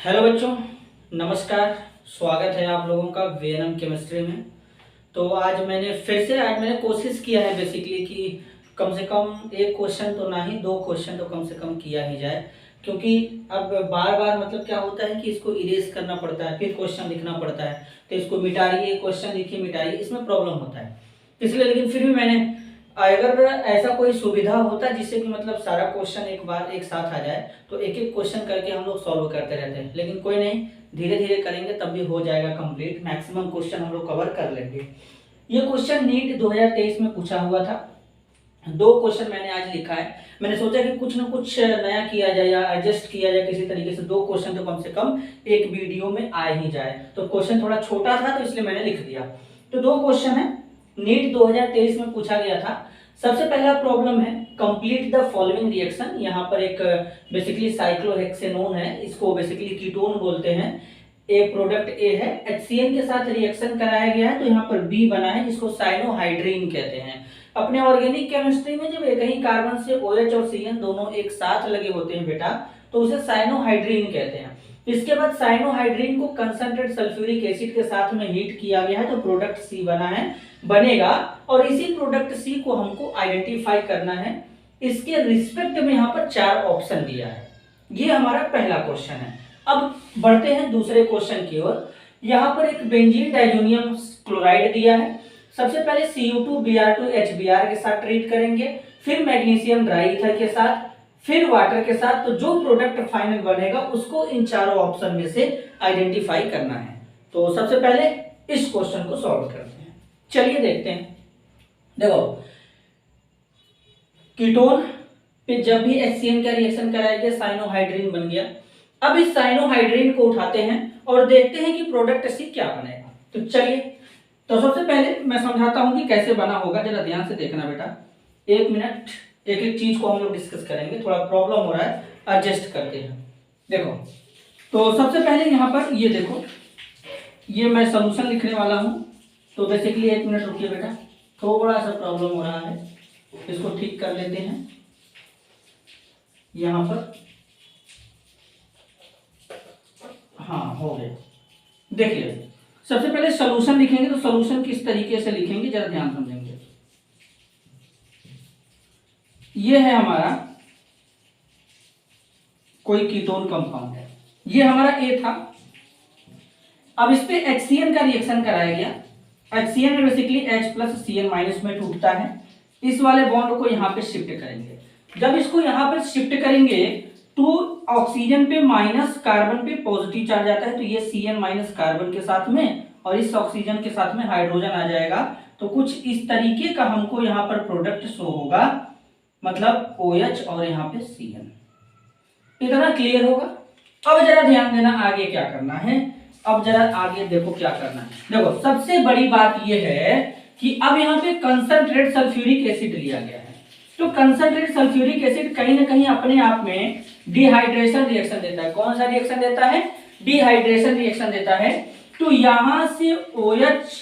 Hello बच्चों, नमस्कार। स्वागत है आप लोगों का वीएनएम केमिस्ट्री में। तो आज मैंने कोशिश किया है बेसिकली कि कम से कम एक क्वेश्चन तो ना ही दो क्वेश्चन तो कम से कम किया ही जाए, क्योंकि अब बार बार मतलब क्या होता है कि इसको इरेज करना पड़ता है, फिर क्वेश्चन लिखना पड़ता है, तो इसको मिटाइए, क्वेश्चन लिखिए मिटाइए, इसमें प्रॉब्लम होता है। इसलिए लेकिन फिर भी मैंने, अगर ऐसा कोई सुविधा होता जिससे कि मतलब सारा क्वेश्चन एक बार एक साथ आ जाए तो एक एक क्वेश्चन करके हम लोग सॉल्व करते रहते हैं, लेकिन कोई नहीं, धीरे धीरे करेंगे तब भी हो जाएगा कंप्लीट। मैक्सिमम क्वेश्चन हम लोग कवर कर लेंगे। ये क्वेश्चन नीट 2023 में पूछा हुआ था। दो क्वेश्चन मैंने आज लिखा है। मैंने सोचा कि कुछ ना कुछ नया किया जाए या एडजस्ट किया जाए किसी तरीके से, दो क्वेश्चन तो कम से कम एक वीडियो में आ ही जाए। तो क्वेश्चन थोड़ा छोटा था तो इसलिए मैंने लिख दिया। तो दो क्वेश्चन है, नीट 2023 में पूछा गया था। सबसे पहला प्रॉब्लम है कंप्लीट द फॉलोइंग रिएक्शन। यहाँ पर एक बेसिकली साइक्लोहेक्सेनोन है, इसको बेसिकली कीटोन बोलते हैं। ए प्रोडक्ट ए है, HCN के साथ रिएक्शन कराया गया है तो यहाँ पर बी बना है, जिसको साइनोहाइड्रीन कहते हैं। अपने ऑर्गेनिक केमिस्ट्री में जब एक ही कार्बन से OH और CN दोनों एक साथ लगे होते हैं बेटा, तो उसे साइनोहाइड्रीन कहते हैं। इसके बाद साइनोहाइड्रीन को कंसंट्रेट सल्फ्यूरिक एसिड के साथ में हीट किया गया है तो प्रोडक्ट सी बनेगा। और इसी प्रोडक्ट सी को हमको आइडेंटिफाई करना है। इसके रिस्पेक्ट में यहाँ पर 4 ऑप्शन दिया है। ये हमारा पहला क्वेश्चन है। अब बढ़ते हैं दूसरे क्वेश्चन की ओर। यहाँ पर एक बेंजीन डाइजोनियम क्लोराइड दिया है। सबसे पहले Cu2Br2HBr के साथ ट्रीट करेंगे, फिर मैग्नीशियम ड्राईईथर के साथ, फिर वाटर के साथ। तो जो प्रोडक्ट फाइनल बनेगा उसको इन चारों ऑप्शन में से आइडेंटिफाई करना है। तो सबसे पहले इस क्वेश्चन को सॉल्व करते हैं। चलिए देखते हैं। देखो, कीटोन पे जब भी HCN का रिएक्शन कराया गया साइनोहाइड्रीन बन गया। अब इस साइनोहाइड्रीन को उठाते हैं और देखते हैं कि प्रोडक्ट सी क्या बनेगा। तो चलिए, तो सबसे पहले मैं समझाता हूं कि कैसे बना होगा, जरा ध्यान से देखना बेटा। एक मिनट, एक एक चीज को हम लोग डिस्कस करेंगे। थोड़ा प्रॉब्लम हो रहा है, एडजस्ट करते हैं। देखो, तो सबसे पहले यहाँ पर ये देखो, ये मैं सोल्यूशन लिखने वाला हूं। तो बेसिकली एक मिनट रुकिए बेटा, थोड़ा सा प्रॉब्लम हो रहा है, इसको ठीक कर लेते हैं। यहाँ पर हाँ हो गया। देखिए, सबसे पहले सोल्यूशन लिखेंगे तो सोल्यूशन किस तरीके से लिखेंगे जरा ध्यान समझेंगे। ये है हमारा कोई कीटोन कंपाउंड है, ये हमारा ए था। अब इस पे HCN का रिएक्शन कराया गया। HCN में basically H plus CN minus में टूटता है। इस वाले बॉन्ड को यहाँ पे शिफ्ट करेंगे। जब इसको यहाँ पे शिफ्ट करेंगे तो ऑक्सीजन पे माइनस, कार्बन पे पॉजिटिव चार्ज आता है, तो ये CN माइनस कार्बन के साथ में और इस ऑक्सीजन के साथ में हाइड्रोजन आ जाएगा। तो कुछ इस तरीके का हमको यहाँ पर प्रोडक्ट शो होगा, मतलब OH और यहाँ पे CN। इतना क्लियर होगा। अब जरा ध्यान देना आगे क्या करना है। अब जरा आगे देखो क्या करना है। देखो, सबसे बड़ी बात यह है कि अब यहाँ पे कंसंट्रेट सल्फ्यूरिक एसिड लिया गया है। तो कंसंट्रेट सल्फ्यूरिक एसिड कहीं ना कहीं अपने आप में डिहाइड्रेशन रिएक्शन देता है। कौन सा रिएक्शन देता है? डिहाइड्रेशन रिएक्शन देता है। तो यहां से OH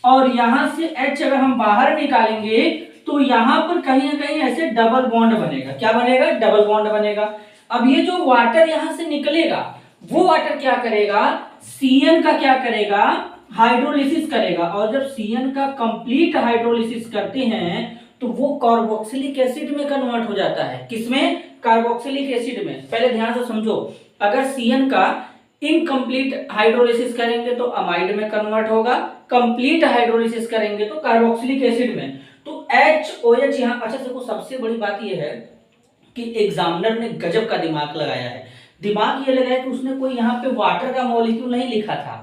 और यहां से H अगर हम बाहर निकालेंगे तो यहां पर कहीं ना कहीं ऐसे डबल बॉन्ड बनेगा। क्या बनेगा? डबल बॉन्ड बनेगा। अब ये जो वाटर यहां से निकलेगा, वो वाटर क्या करेगा? CN का क्या करेगा? हाइड्रोलिसिस करेगा। और जब CN का कंप्लीट हाइड्रोलिसिस करते हैं तो वो कार्बोक्सिलिक एसिड में कन्वर्ट हो जाता है। किसमें? कार्बोक्सिलिक एसिड में। पहले ध्यान से समझो, अगर CN का इनकम्प्लीट हाइड्रोलिसिस करेंगे तो अमाइड में कन्वर्ट होगा, कंप्लीट हाइड्रोलिसिस करेंगे तो कार्बोक्सिलिक एसिड में। तो HOH यहाँ, अच्छा देखो, सबसे बड़ी बात यह है कि एग्जामिनर ने गजब का दिमाग लगाया है। दिमाग ये लगाया कि उसने कोई यहाँ पे वाटर का मॉलिक्यूल नहीं लिखा था।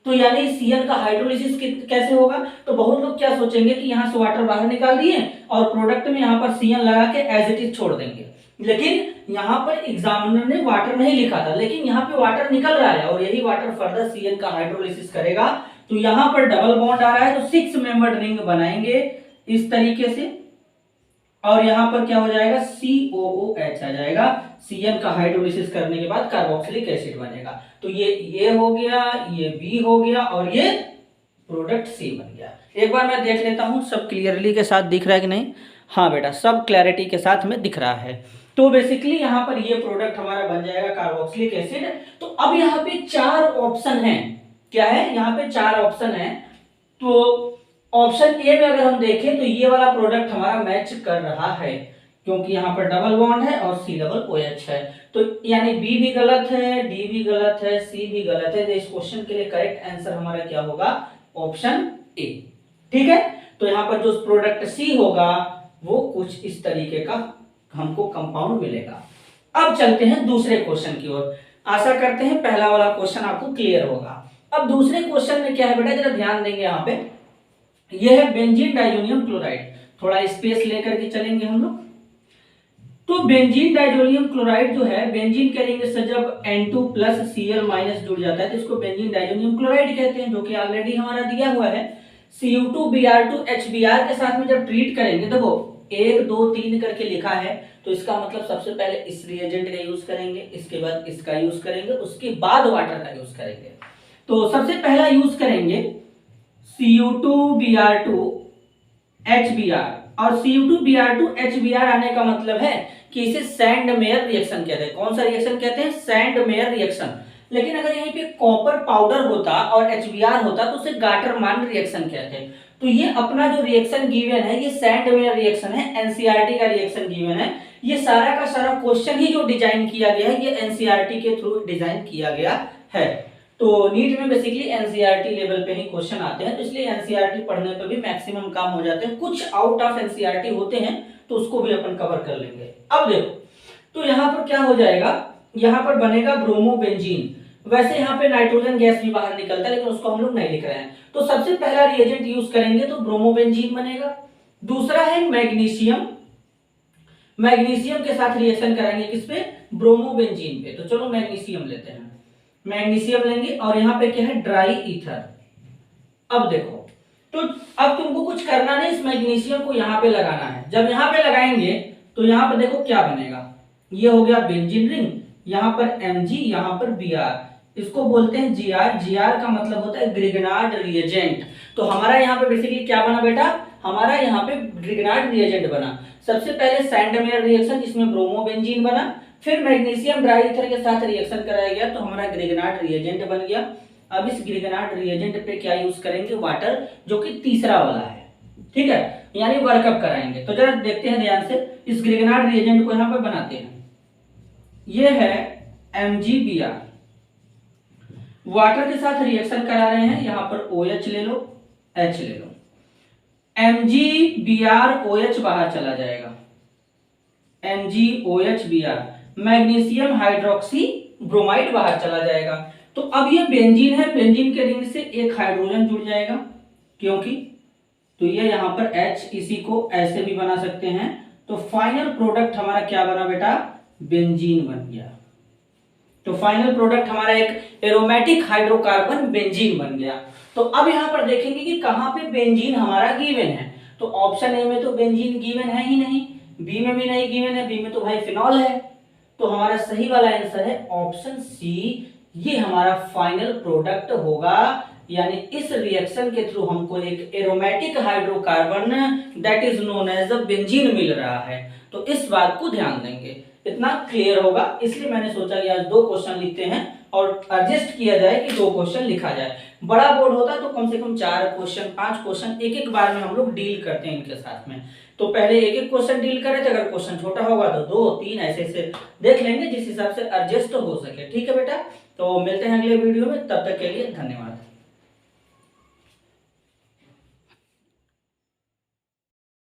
तो यानी CN का हाइड्रोलिसिस कैसे होगा? तो बहुत लोग क्या सोचेंगे कि यहाँ से वाटर बाहर निकाल दिए और प्रोडक्ट में यहाँ पर CN लगा के एज इट इज छोड़ देंगे। लेकिन यहाँ पर एग्जामिनर ने वाटर नहीं लिखा था, लेकिन यहाँ पे वाटर निकल रहा है और यही वाटर फर्दर CN का हाइड्रोलिसिस करेगा। तो यहाँ पर डबल बॉन्ड आ रहा है तो 6 मेंबर्ड रिंग बनाएंगे इस तरीके से। और यहाँ पर क्या हो जाएगा? COOH आ जाएगा। CN का हाइड्रोलिसिस करने के बाद कार्बोक्सिलिक एसिड बनेगा। तो ये हो गया, ये B हो गया और ये प्रोडक्ट C बन गया। एक बार मैं देख लेता हूँ सब क्लियरली के साथ दिख रहा है कि नहीं। हाँ बेटा, सब क्लैरिटी के साथ में दिख रहा है। तो बेसिकली यहाँ पर ये प्रोडक्ट हमारा बन जाएगा कार्बोक्सिलिक एसिड। तो अब यहाँ पे 4 ऑप्शन है, क्या है, यहाँ पे 4 ऑप्शन है। तो ऑप्शन ए में अगर हम देखें तो ये वाला प्रोडक्ट हमारा मैच कर रहा है, क्योंकि यहाँ पर डबल बॉन्ड है और सी डबल ओ एच है। तो यानी बी भी गलत है, डी भी गलत है, सी भी गलत है। तो इस क्वेश्चन के लिए करेक्ट आंसर हमारा क्या होगा, ऑप्शन ए। ठीक है, तो यहाँ पर जो प्रोडक्ट सी होगा वो कुछ इस तरीके का हमको कंपाउंड मिलेगा। अब चलते हैं दूसरे क्वेश्चन की ओर। आशा करते हैं पहला वाला क्वेश्चन आपको क्लियर होगा। अब दूसरे क्वेश्चन में क्या है बेटा, जरा ध्यान देंगे यहाँ पे। यह है बेंजीन डाइजोनियम क्लोराइड। थोड़ा स्पेस लेकर के चलेंगे हम लोग। तो बेंजीन डाइजोनियम क्लोराइड जो है, बेंजीन के रिंग से जब N2 प्लस Cl माइनस जुड़ जाता है तो इसको बेंजीन डाइजोनियम क्लोराइड कहते हैं, जो कि ऑलरेडी हमारा दिया हुआ है। Cu2 Br2 HBr के साथ में जब ट्रीट करेंगे, देखो 1 2 3 करके लिखा है, तो इसका मतलब सबसे पहले इस रिएजेंट का यूज करेंगे, इसके बाद इसका यूज करेंगे, उसके बाद वाटर का यूज करेंगे। तो सबसे पहला यूज करेंगे Cu2Br2 HBr, और Cu2Br2 HBr आने का मतलब है कि इसे सैंड मेयर रिएक्शन कहते हैं। कौन सा रिएक्शन कहते हैं, सैंड मेयर रिएक्शन। लेकिन अगर यहीं पे कॉपर पाउडर होता और HBr होता तो उसे गाटरमान रिएक्शन कहते हैं। तो ये अपना जो रिएक्शन गिवन है ये सैंड मेयर रिएक्शन है, एनसीईआरटी का रिएक्शन गिवन है। ये सारा का सारा क्वेश्चन ही जो डिजाइन किया गया है ये एनसीईआरटी के थ्रू डिजाइन किया गया है। तो नीट में बेसिकली एनसीईआरटी लेवल पे ही क्वेश्चन आते हैं, तो इसलिए एनसीईआरटी पढ़ने पे भी मैक्सिमम काम हो जाते हैं। कुछ आउट ऑफ एनसीईआरटी होते हैं तो उसको भी अपन कवर कर लेंगे। अब देखो, तो यहाँ पर क्या हो जाएगा, यहाँ पर बनेगा ब्रोमोबेंजीन। वैसे यहाँ पे नाइट्रोजन गैस भी बाहर निकलता है, लेकिन उसको हम लोग नहीं लिख रहे हैं। तो सबसे पहला रिएजेंट यूज करेंगे तो ब्रोमोबेंजीन बनेगा। दूसरा है मैग्नीशियम, मैग्नीशियम के साथ रिएक्शन कराएंगे किस पे, ब्रोमोबेंजीन पे। तो चलो मैग्नीशियम लेते हैं, मैग्नीशियम लेंगे, और यहाँ पे क्या है, ड्राई ईथर। अब देखो, तो अब तुमको कुछ करना नहीं, इस मैग्नीशियम को यहाँ पे लगाना है। जब यहाँ पे लगाएंगे तो यहाँ पे देखो क्या बनेगा, ये हो गया बेंजीन रिंग, यहाँ पर Mg, यहाँ पर Br, इसको बोलते हैं Gr। Gr का मतलब होता है ग्रिगनार्ड रिएजेंट। तो हमारा यहाँ पे बेसिकली क्या बना बेटा, हमारा यहाँ पे ग्रिगनार्ड रिएजेंट बना। सबसे पहले सैंड मेयर रिएक्शन जिसमें ब्रोमोबेंजीन बना, फिर मैग्नीशियम ड्राई ईथर के साथ रिएक्शन कराया गया तो हमारा ग्रिगनार्ड रिएजेंट बन गया। अब इस ग्रिगनार्ड रिएजेंट पे क्या यूज करेंगे, वाटर, जो कि तीसरा वाला है। ठीक है, यानी वर्कअप कराएंगे। तो जरा देखते हैं ध्यान से, इस ग्रिगनार्ड रिएजेंट को यहाँ पे बनाते हैं। ये है MgBr, वाटर के साथ रिएक्शन करा रहे हैं, यहां पर OH ले लो, H ले लो, MgBrOH बाहर चला जाएगा, MgOHBr, मैग्नीशियम हाइड्रोक्सी ब्रोमाइड बाहर चला जाएगा। तो अब ये बेंजीन है, बेंजीन के रिंग से एक हाइड्रोजन जुड़ जाएगा, क्योंकि तो ये यहां पर H, इसी को ऐसे भी बना सकते हैं। तो फाइनल प्रोडक्ट हमारा क्या बना बेटा, बेंजीन बन गया। तो फाइनल प्रोडक्ट हमारा एक एरोमेटिक हाइड्रोकार्बन बेंजीन बन गया। तो अब यहां पर देखेंगे कि कहां पे बेंजीन हमारा गिवन है। तो ऑप्शन ए में तो बेंजीन गिवन है ही नहीं, बी में भी नहीं गिवन है, बी में तो भाई फिनॉल है। तो हमारा सही वाला आंसर है ऑप्शन सी, ये हमारा फाइनल प्रोडक्ट होगा। यानी इस रिएक्शन के थ्रू हमको एक aromatic hydrocarbon that is known as a benzene मिल रहा है। तो इस बात को ध्यान देंगे, इतना क्लियर होगा। इसलिए मैंने सोचा कि आज 2 क्वेश्चन लिखते हैं और एडजस्ट किया जाए कि 2 क्वेश्चन लिखा जाए। बड़ा बोर्ड होता तो कम से कम 4 क्वेश्चन 5 क्वेश्चन एक एक बार में हम लोग डील करते हैं इनके साथ में। तो पहले एक एक क्वेश्चन डील करे थे, अगर क्वेश्चन छोटा होगा तो 2 3 ऐसे ऐसे देख लेंगे जिस हिसाब से एडजस्ट हो सके। ठीक है बेटा, तो मिलते हैं अगले वीडियो में, तब तक के लिए धन्यवाद।